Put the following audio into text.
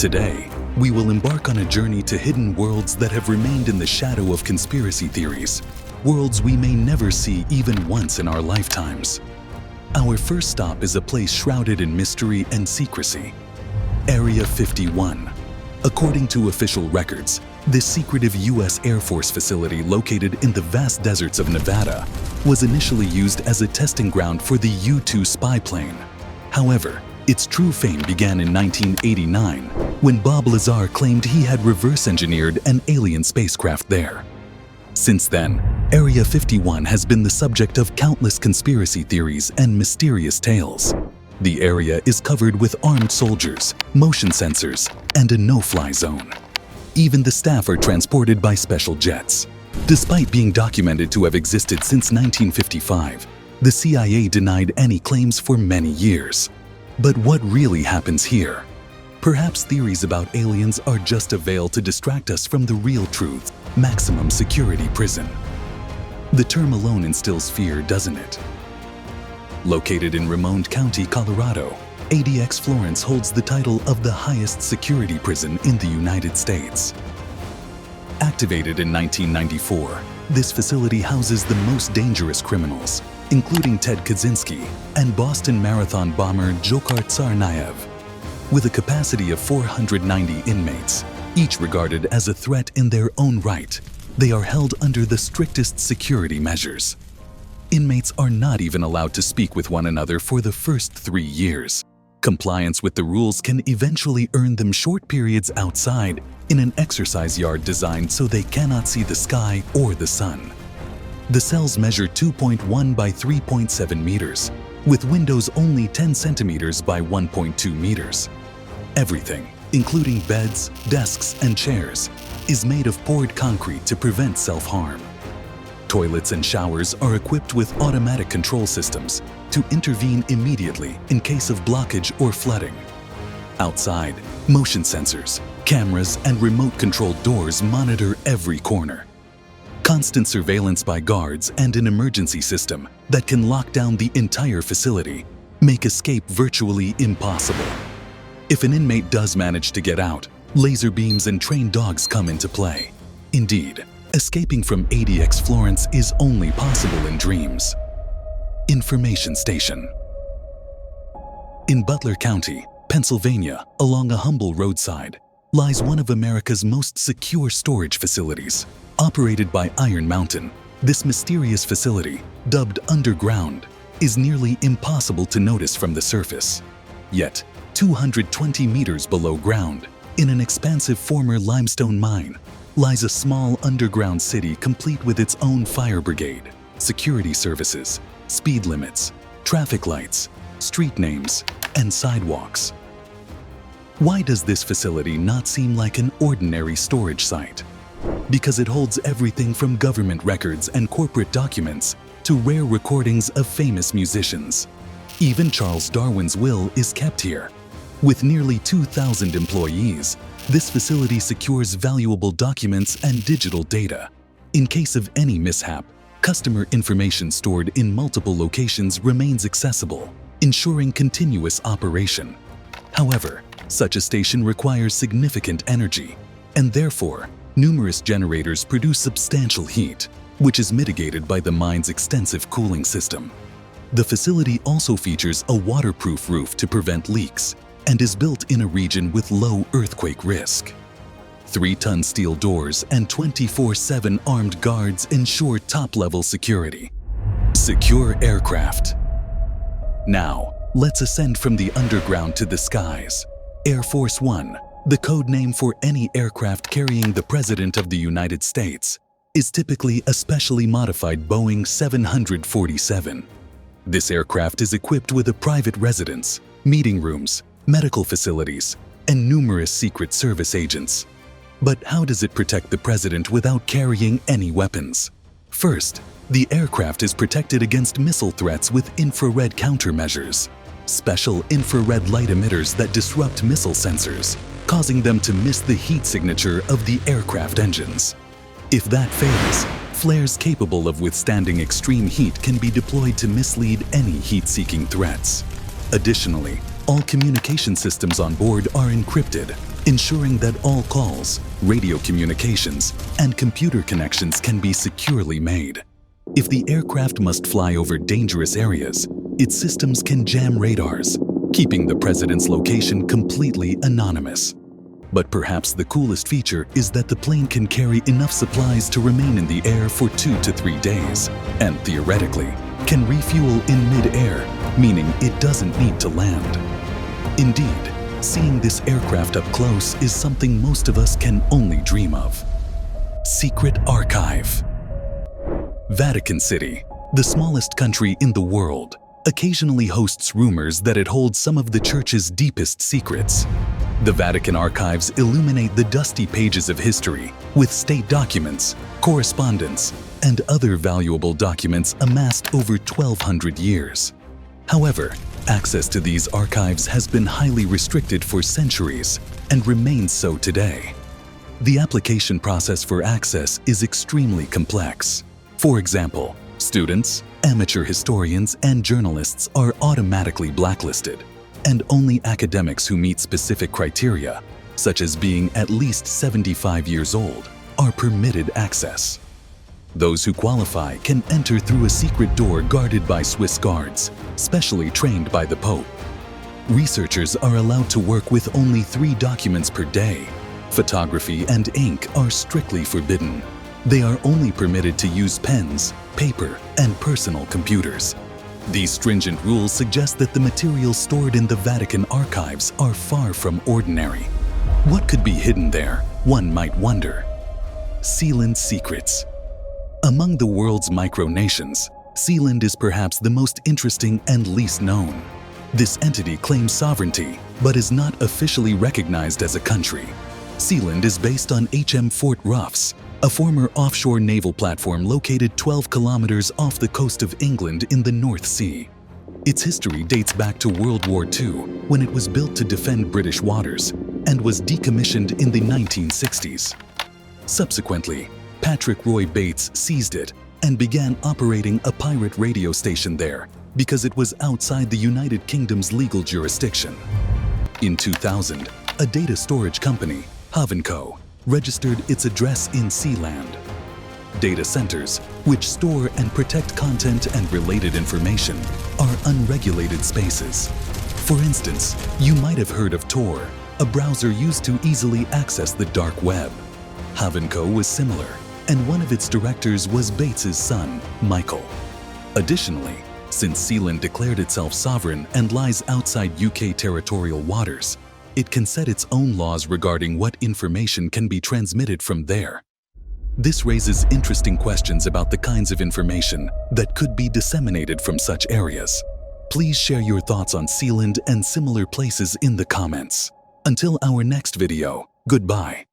Today, we will embark on a journey to hidden worlds that have remained in the shadow of conspiracy theories, worlds we may never see even once in our lifetimes. Our first stop is a place shrouded in mystery and secrecy, Area 51. According to official records, this secretive U.S. Air Force facility located in the vast deserts of Nevada was initially used as a testing ground for the U-2 spy plane. However, its true fame began in 1989 when Bob Lazar claimed he had reverse-engineered an alien spacecraft there. Since then, Area 51 has been the subject of countless conspiracy theories and mysterious tales. The area is covered with armed soldiers, motion sensors, and a no-fly zone. Even the staff are transported by special jets. Despite being documented to have existed since 1955, the CIA denied any claims for many years. But what really happens here? Perhaps theories about aliens are just a veil to distract us from the real truth: maximum security prison. The term alone instills fear, doesn't it? Located in Ramon County, Colorado, ADX Florence holds the title of the highest security prison in the United States. Activated in 1994, this facility houses the most dangerous criminals, including Ted Kaczynski and Boston Marathon bomber Dzhokhar Tsarnaev. With a capacity of 490 inmates, each regarded as a threat in their own right, they are held under the strictest security measures. Inmates are not even allowed to speak with one another for the first 3 years. Compliance with the rules can eventually earn them short periods outside in an exercise yard designed so they cannot see the sky or the sun. The cells measure 2.1 by 3.7 meters, with windows only 10 centimeters by 1.2 meters. Everything, including beds, desks, and chairs, is made of poured concrete to prevent self-harm. Toilets and showers are equipped with automatic control systems to intervene immediately in case of blockage or flooding. Outside, motion sensors, cameras, and remote-controlled doors monitor every corner. Constant surveillance by guards and an emergency system that can lock down the entire facility make escape virtually impossible. If an inmate does manage to get out, laser beams and trained dogs come into play. Indeed, escaping from ADX Florence is only possible in dreams. Information Station. In Butler County, Pennsylvania, along a humble roadside, lies one of America's most secure storage facilities. Operated by Iron Mountain, this mysterious facility, dubbed underground, is nearly impossible to notice from the surface. Yet, 220 meters below ground, in an expansive former limestone mine, lies a small underground city complete with its own fire brigade, security services, speed limits, traffic lights, street names, and sidewalks. Why does this facility not seem like an ordinary storage site? Because it holds everything from government records and corporate documents to rare recordings of famous musicians. Even Charles Darwin's will is kept here. With nearly 2,000 employees, this facility secures valuable documents and digital data. In case of any mishap, customer information stored in multiple locations remains accessible, ensuring continuous operation. However, such a station requires significant energy, and therefore, numerous generators produce substantial heat, which is mitigated by the mine's extensive cooling system. The facility also features a waterproof roof to prevent leaks, and is built in a region with low earthquake risk. 3-ton steel doors and 24/7 armed guards ensure top-level security. Secure aircraft. Now, let's ascend from the underground to the skies. Air Force One, the code name for any aircraft carrying the President of the United States, is typically a specially modified Boeing 747. This aircraft is equipped with a private residence, meeting rooms, medical facilities, and numerous Secret Service agents. But how does it protect the president without carrying any weapons? First, the aircraft is protected against missile threats with infrared countermeasures, special infrared light emitters that disrupt missile sensors, causing them to miss the heat signature of the aircraft engines. If that fails, flares capable of withstanding extreme heat can be deployed to mislead any heat-seeking threats. Additionally, all communication systems on board are encrypted, ensuring that all calls, radio communications, and computer connections can be securely made. If the aircraft must fly over dangerous areas, its systems can jam radars, keeping the president's location completely anonymous. But perhaps the coolest feature is that the plane can carry enough supplies to remain in the air for 2 to 3 days, and theoretically, can refuel in mid-air, meaning it doesn't need to land. Indeed, seeing this aircraft up close is something most of us can only dream of. Secret Archive. Vatican City, the smallest country in the world, occasionally hosts rumors that it holds some of the Church's deepest secrets. The Vatican archives illuminate the dusty pages of history with state documents, correspondence, and other valuable documents amassed over 1,200 years. However, access to these archives has been highly restricted for centuries and remains so today. The application process for access is extremely complex. For example, students, amateur historians, and journalists are automatically blacklisted, and only academics who meet specific criteria, such as being at least 75 years old, are permitted access. Those who qualify can enter through a secret door guarded by Swiss guards, specially trained by the Pope. Researchers are allowed to work with only 3 documents per day. Photography and ink are strictly forbidden. They are only permitted to use pens, paper, and personal computers. These stringent rules suggest that the materials stored in the Vatican archives are far from ordinary. What could be hidden there, one might wonder? Sealand secrets. Among the world's micronations, Sealand is perhaps the most interesting and least known. This entity claims sovereignty, but is not officially recognized as a country. Sealand is based on Fort Ruffs, a former offshore naval platform located 12 kilometers off the coast of England in the North Sea. Its history dates back to World War II, when it was built to defend British waters, and was decommissioned in the 1960s. Subsequently, Patrick Roy Bates seized it and began operating a pirate radio station there because it was outside the United Kingdom's legal jurisdiction. In 2000, a data storage company, Co., registered its address in Sealand. Data centers, which store and protect content and related information, are unregulated spaces. For instance, you might have heard of Tor, a browser used to easily access the dark web. Co. was similar, and one of its directors was Bates's son, Michael. Additionally, since Sealand declared itself sovereign and lies outside UK territorial waters, it can set its own laws regarding what information can be transmitted from there. This raises interesting questions about the kinds of information that could be disseminated from such areas. Please share your thoughts on Sealand and similar places in the comments. Until our next video, goodbye.